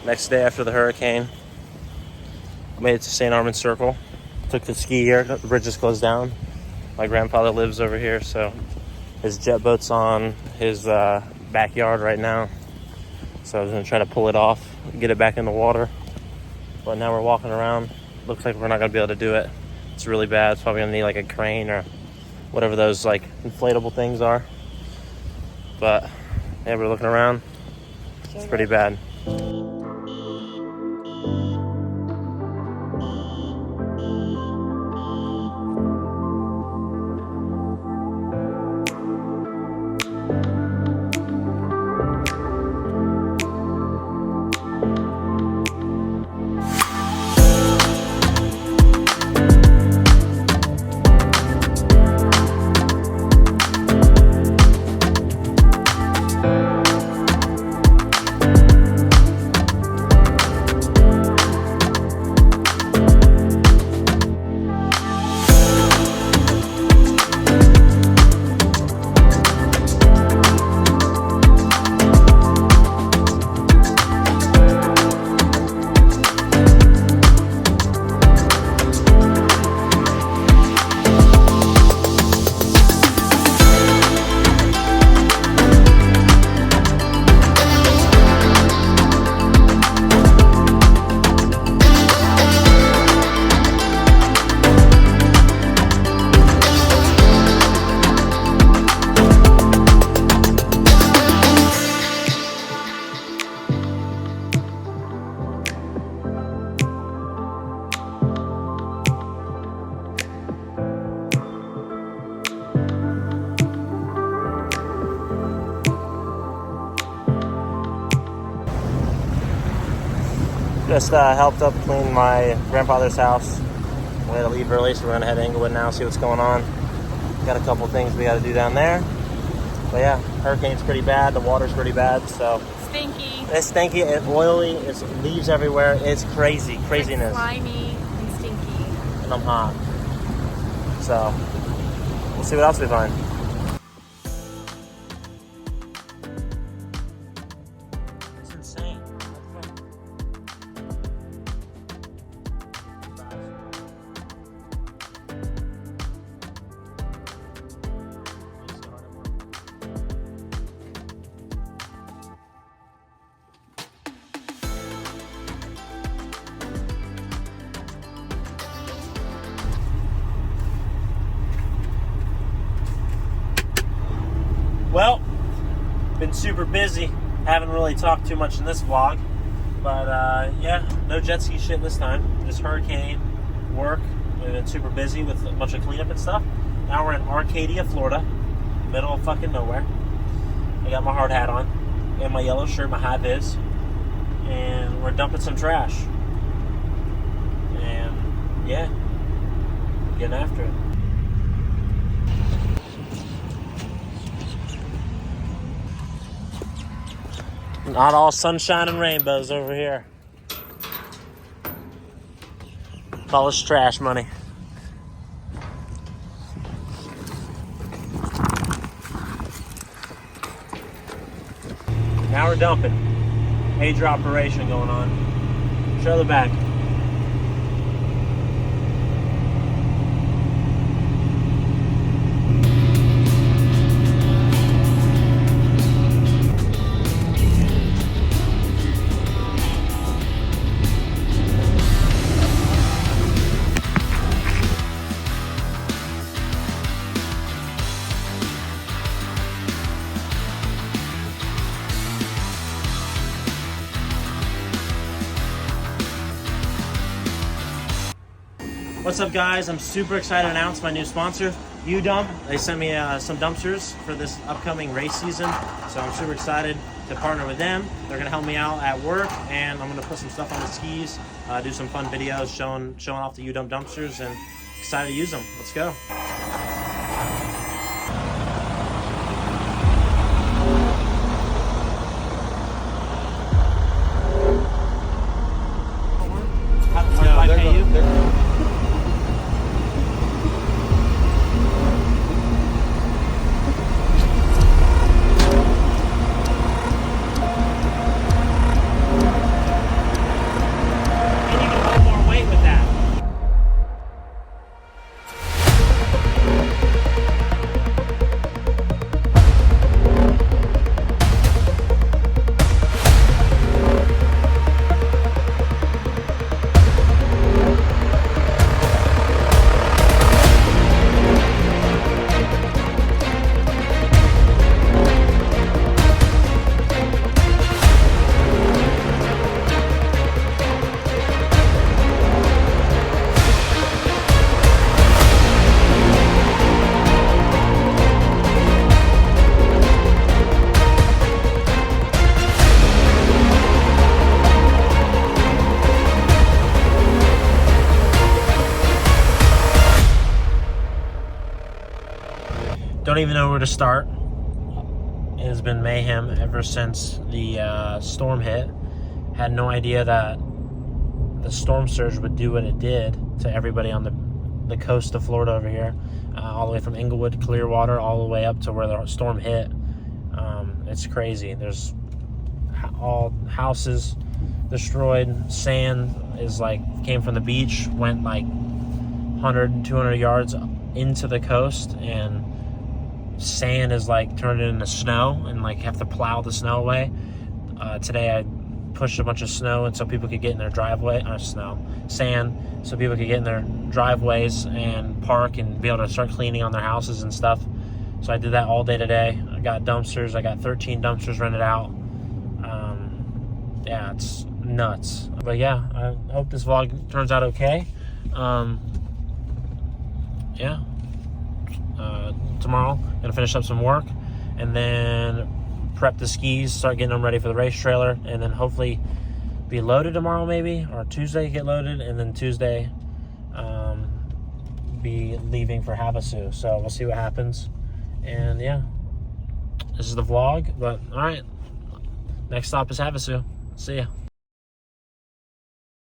Next day after the hurricane, made it to St. Armand Circle. Took the ski here. The bridge is closed down. My grandfather lives over here, so his jet boat's on his backyard right now. So I was gonna try to pull it off, get it back in the water. But now we're walking around. Looks like we're not gonna be able to do it. It's really bad. It's probably gonna need like a crane or whatever those like inflatable things are. But yeah, we're looking around. It's pretty bad. Just helped up clean my grandfather's house. We had to leave early, so we're gonna head to Inglewood now, see what's going on. Got a couple things we gotta do down there. But yeah, hurricane's pretty bad, the water's pretty bad, so. Stinky. It's stinky, it's oily, it's leaves everywhere. It's craziness. It's slimy and stinky. And I'm hot. So, we'll see what else we find. It's insane. Well, been super busy. Haven't really talked too much in this vlog. But yeah, no jet ski shit this time. Just hurricane, work. We've been super busy with a bunch of cleanup and stuff. Now we're in Arcadia, Florida. Middle of fucking nowhere. I got my hard hat on. And my yellow shirt, my high vis. And we're dumping some trash. And yeah, getting after it. Not all sunshine and rainbows over here. Call us trash money. Now we're dumping. Major operation going on. Show the back. What's up, guys? I'm super excited to announce my new sponsor, UDump. They sent me some dumpsters for this upcoming race season, so I'm super excited to partner with them. They're gonna help me out at work, and I'm gonna put some stuff on the skis, do some fun videos showing off the UDump dumpsters, and excited to use them. Let's go. How do I pay you? Don't even know where to start. It has been mayhem ever since the storm hit. Had no idea that the storm surge would do what it did to everybody on the coast of Florida over here, all the way from Inglewood to Clearwater, all the way up to where the storm hit. It's crazy. There's all houses destroyed. Sand is came from the beach, went 100, 200 yards into the coast, and sand is turned into snow, and have to plow the snow away. Today I pushed a bunch of snow, and so people could get in their driveway, sand, so people could get in their driveways and park and be able to start cleaning on their houses and stuff. So I did that all day today. I got dumpsters. I got 13 dumpsters rented out. Yeah, it's nuts. But yeah, I hope this vlog turns out okay. Yeah. Tomorrow, gonna finish up some work, and then prep the skis, start getting them ready for the race trailer, and then hopefully be loaded tomorrow, maybe, or Tuesday get loaded, and then Tuesday be leaving for Havasu. So we'll see what happens. And yeah, this is the vlog, but all right, next stop is Havasu. See ya.